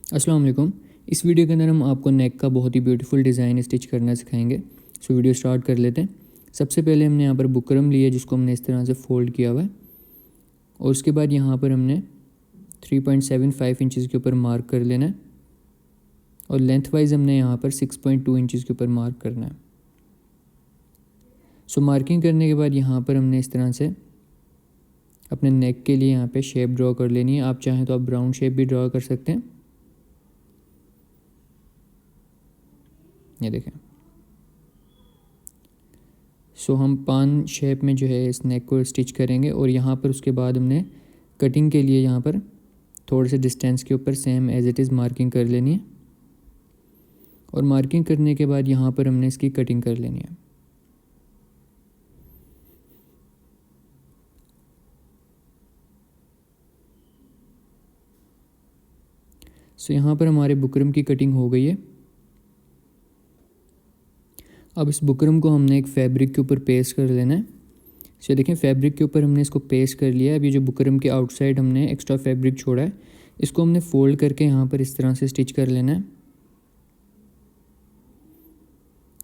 अस्सलाम वालेकुम। इस वीडियो के अंदर हम आपको नेक का बहुत ही ब्यूटीफुल डिज़ाइन स्टिच करना सिखाएंगे। सो वीडियो स्टार्ट कर लेते हैं। सबसे पहले हमने यहाँ पर बुकरम लिया जिसको हमने इस तरह से फोल्ड किया हुआ है और उसके बाद यहाँ पर हमने 3.75 इंचज़ के ऊपर मार्क कर लेना है और लेंथ वाइज हमने यहाँ पर 6.2 इंचज़ के ऊपर मार्क करना है। सो मार्किंग करने के बाद यहाँ पर हमने इस तरह से अपने नेक के लिए यहाँ पे शेप ड्रॉ कर लेनी है। आप चाहें तो आप ब्राउन शेप भी ड्रॉ कर सकते हैं। ये देखें। सो हम पान शेप में जो है इस नेक को स्टिच करेंगे और यहाँ पर उसके बाद हमने कटिंग के लिए यहाँ पर थोड़े से डिस्टेंस के ऊपर same as it is marking कर लेनी है और मार्किंग करने के बाद यहाँ पर हमने इसकी कटिंग कर लेनी है। सो यहाँ पर हमारे बुकरम की कटिंग हो गई है। अब इस बुकरम को हमने एक फैब्रिक के ऊपर पेस्ट कर लेना है। सो देखें, फैब्रिक के ऊपर हमने इसको पेस्ट कर लिया है। अब ये जो बुकरम के आउटसाइड हमने एक्स्ट्रा फैब्रिक छोड़ा है इसको हमने फोल्ड करके यहाँ पर इस तरह से स्टिच कर लेना है।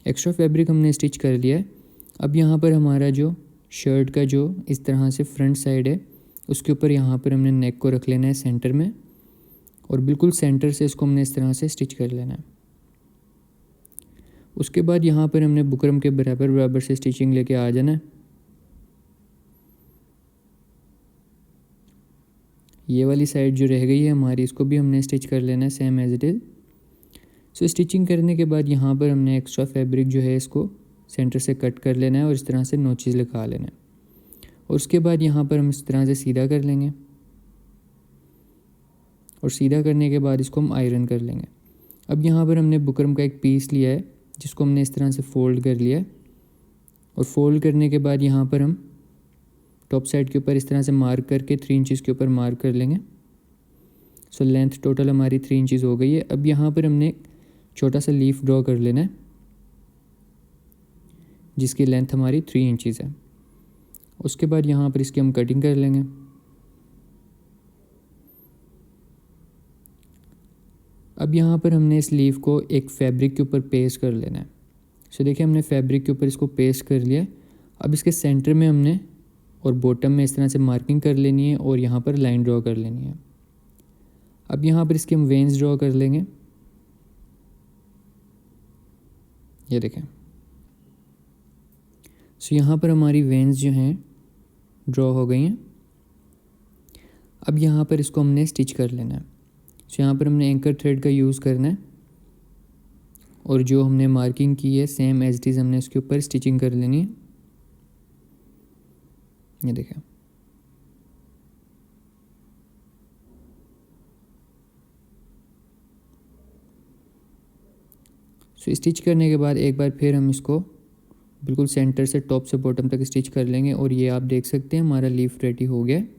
एक्स्ट्रा फैब्रिक हमने स्टिच कर लिया है। अब यहाँ पर हमारा जो शर्ट का जो इस तरह से फ्रंट साइड है उसके ऊपर यहाँ पर हमने नेक को रख लेना है सेंटर में और बिल्कुल सेंटर से इसको हमने इस तरह से स्टिच कर लेना है। उसके बाद यहाँ पर हमने बुकरम के बराबर बराबर से स्टिचिंग लेके आ जाना है। ये वाली साइड जो रह गई है हमारी इसको भी हमने स्टिच कर लेना है same as it is. So stitching करने के बाद यहाँ पर हमने एक्स्ट्रा फैब्रिक जो है इसको सेंटर से कट कर लेना है और इस तरह से नोचेस लगा लेना है और उसके बाद यहाँ पर हम इस तरह से सीधा कर लेंगे और सीधा करने के बाद इसको हम आयरन कर लेंगे। अब यहाँ पर हमने बुकरम का एक पीस लिया है जिसको हमने इस तरह से फ़ोल्ड कर लिया है और फोल्ड करने के बाद यहाँ पर हम टॉप साइड के ऊपर इस तरह से मार्क करके 3 इंचज़ के ऊपर मार्क कर लेंगे। सो लेंथ टोटल हमारी 3 इंचज़ हो गई है। अब यहाँ पर हमने एक छोटा सा लीफ ड्रॉ कर लेना है जिसकी लेंथ हमारी 3 इंचज़ है। उसके बाद यहाँ पर इसकी हम कटिंग कर लेंगे। अब यहाँ पर हमने इस लीफ को एक फैब्रिक के ऊपर पेस्ट कर लेना है। सो देखिए, हमने फैब्रिक के ऊपर इसको पेस्ट कर लिया है। अब इसके सेंटर में हमने और बॉटम में इस तरह से मार्किंग कर लेनी है और यहाँ पर लाइन ड्रॉ कर लेनी है। अब यहाँ पर इसके हम वेन्स ड्रॉ कर लेंगे। ये देखें। सो यहाँ पर हमारी वेन्स जो हैं ड्रॉ हो गई हैं। अब यहाँ पर इसको हमने स्टिच कर लेना है। सो यहाँ पर हमने एंकर थ्रेड का यूज़ करना है और जो हमने मार्किंग की है सेम एज इट इज़ हमने इसके ऊपर स्टिचिंग कर लेनी है। ये देखें। सो स्टिच करने के बाद एक बार फिर हम इसको बिल्कुल सेंटर से टॉप से बॉटम तक स्टिच कर लेंगे और ये आप देख सकते हैं हमारा लीफ रेडी हो गया है।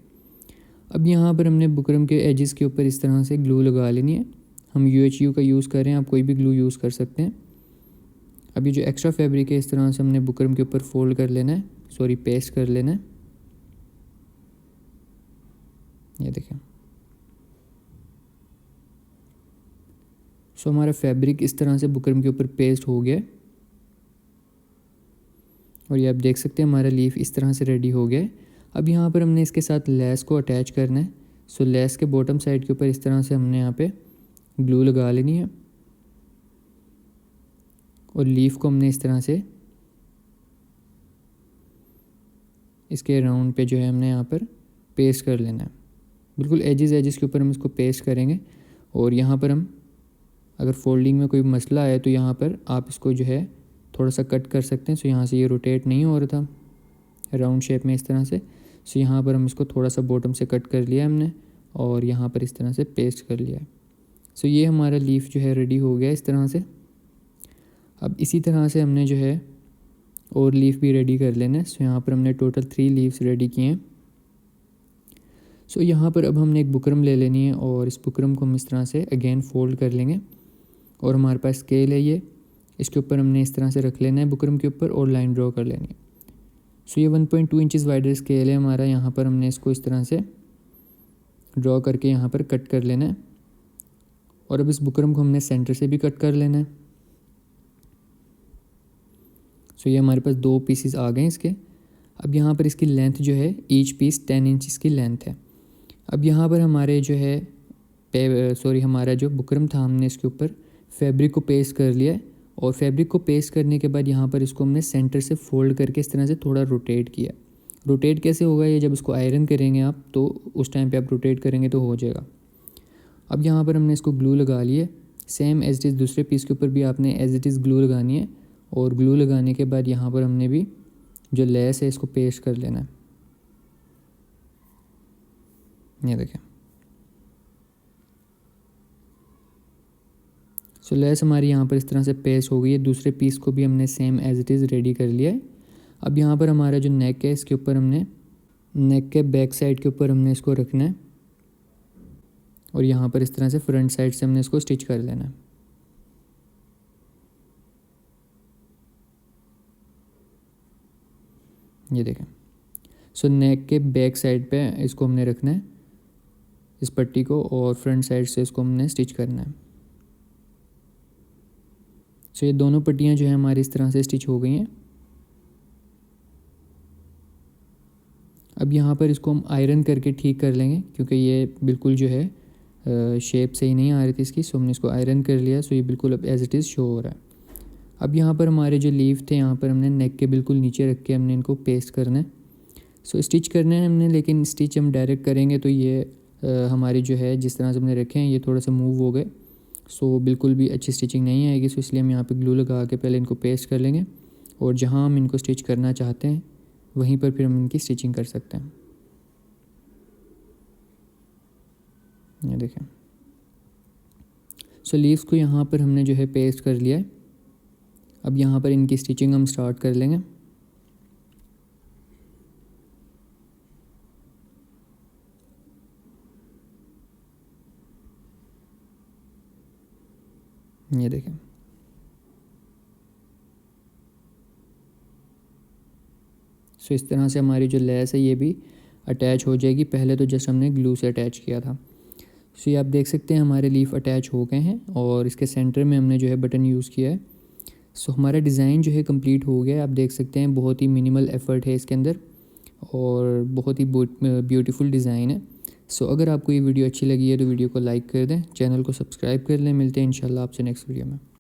अब यहाँ पर हमने बुकरम के एजेस के ऊपर इस तरह से ग्लू लगा लेनी है। हम UHU का यूज़ कर रहे हैं, आप कोई भी ग्लू यूज़ कर सकते हैं। अभी जो एक्स्ट्रा फैब्रिक है इस तरह से हमने बुकरम के ऊपर फोल्ड कर लेना है, पेस्ट कर लेना है। ये देखें। सो हमारा फैब्रिक इस तरह से बुकरम के ऊपर पेस्ट हो गया है और ये आप देख सकते हैं हमारा लीफ इस तरह से रेडी हो गया है। अब यहाँ पर हमने इसके साथ लेस को अटैच करना है। सो लेस के बॉटम साइड के ऊपर इस तरह से हमने यहाँ पे ग्लू लगा लेनी है और लीफ को हमने इस तरह से इसके राउंड पे जो है हमने यहाँ पर पेस्ट कर लेना है। बिल्कुल एजेस के ऊपर हम इसको पेस्ट करेंगे और यहाँ पर हम अगर फोल्डिंग में कोई मसला है तो यहाँ पर आप इसको जो है थोड़ा सा कट कर सकते हैं। सो यहाँ से ये रोटेट नहीं हो रहा था राउंड शेप में इस तरह से। सो यहाँ पर हम इसको थोड़ा सा बॉटम से कट कर लिया हमने और यहाँ पर इस तरह से पेस्ट कर लिया है। सो ये हमारा लीफ जो है रेडी हो गया इस तरह से। अब इसी तरह से हमने जो है और लीफ भी रेडी कर लेना है। सो यहाँ पर हमने टोटल 3 लीव्स रेडी किए हैं। सो यहाँ पर अब हमने एक बुकरम ले लेनी है और इस बुकरम को हम इस तरह से अगेन फोल्ड कर लेंगे और हमारे पास स्केल है ये, इसके ऊपर हमने इस तरह से रख लेना है बुकरम के ऊपर और लाइन ड्रॉ कर लेनी है। सो ये 1.2 इंचज़ वाइडर स्केल है हमारा। यहाँ पर हमने इसको इस तरह से ड्रॉ करके यहाँ पर कट कर लेना है और अब इस बुकरम को हमने सेंटर से भी कट कर लेना है। सो ये हमारे पास 2 पीसेस आ गए इसके। अब यहाँ पर इसकी लेंथ जो है ईच पीस 10 इंच की लेंथ है। अब यहाँ पर हमारे जो है हमारा जो बुकरम था हमने इसके ऊपर फैब्रिक को पेस्ट कर लिया है, और फैब्रिक को पेस्ट करने के बाद यहाँ पर इसको हमने सेंटर से फोल्ड करके इस तरह से थोड़ा रोटेट किया। रोटेट कैसे होगा ये, जब इसको आयरन करेंगे आप तो उस टाइम पे आप रोटेट करेंगे तो हो जाएगा। अब यहाँ पर हमने इसको ग्लू लगा लिए। सेम एज इट इज़ दूसरे पीस के ऊपर भी आपने एज इट इज़ ग्लू लगानी है, और ग्लू लगाने के बाद यहाँ पर हमने भी जो लेस है इसको पेस्ट कर लेना है। ये देखें, सो लेस हमारी यहाँ पर इस तरह से पेस्ट हो गई है। दूसरे पीस को भी हमने same as it is ready कर लिया है। अब यहाँ पर हमारा जो नेक है इसके ऊपर हमने नेक के बैक साइड के ऊपर हमने इसको रखना है, और यहाँ पर इस तरह से फ्रंट साइड से हमने इसको स्टिच कर लेना है। ये देखें, सो नेक के बैक साइड पे इसको हमने रखना है इस पट्टी को, और फ्रंट साइड से इसको हमने स्टिच करना है। सो ये दोनों पट्टियाँ जो है हमारी इस तरह से स्टिच हो गई हैं। अब यहाँ पर इसको हम आयरन करके ठीक कर लेंगे, क्योंकि ये बिल्कुल जो है शेप सही नहीं आ रही थी इसकी। सो हमने इसको आयरन कर लिया। सो ये बिल्कुल अब एज इट इज़ शो हो रहा है। अब यहाँ पर हमारे जो लीफ थे यहाँ पर हमने नेक के बिल्कुल नीचे रख के हमने इनको पेस्ट करना है। सो स्टिच करने हैं हमने, लेकिन स्टिच हम डायरेक्ट करेंगे तो ये हमारी जो है जिस तरह से हमने रखे हैं ये थोड़ा सा मूव हो गए। सो बिल्कुल भी अच्छी स्टिचिंग नहीं आएगी। सो इसलिए हम यहाँ पे ग्लू लगा के पहले इनको पेस्ट कर लेंगे, और जहाँ हम इनको स्टिच करना चाहते हैं वहीं पर फिर हम इनकी स्टिचिंग कर सकते हैं। ये देखें, सो लीव्स को यहाँ पर हमने जो है पेस्ट कर लिया है। अब यहाँ पर इनकी स्टिचिंग हम स्टार्ट कर लेंगे। ये देखें, सो इस तरह से हमारी जो लेस है ये भी अटैच हो जाएगी। पहले तो जस्ट हमने ग्लू से अटैच किया था। सो ये आप देख सकते हैं हमारे लीफ अटैच हो गए हैं, और इसके सेंटर में हमने जो है बटन यूज़ किया है। सो हमारा डिज़ाइन जो है कंप्लीट हो गया है। आप देख सकते हैं बहुत ही मिनिमल एफ़र्ट है इसके अंदर, और बहुत ही ब्यूटीफुल डिज़ाइन है। सो अगर आपको ये वीडियो अच्छी लगी है तो वीडियो को लाइक कर दें, चैनल को सब्सक्राइब कर लें। मिलते हैं इंशाल्लाह आपसे नेक्स्ट वीडियो में।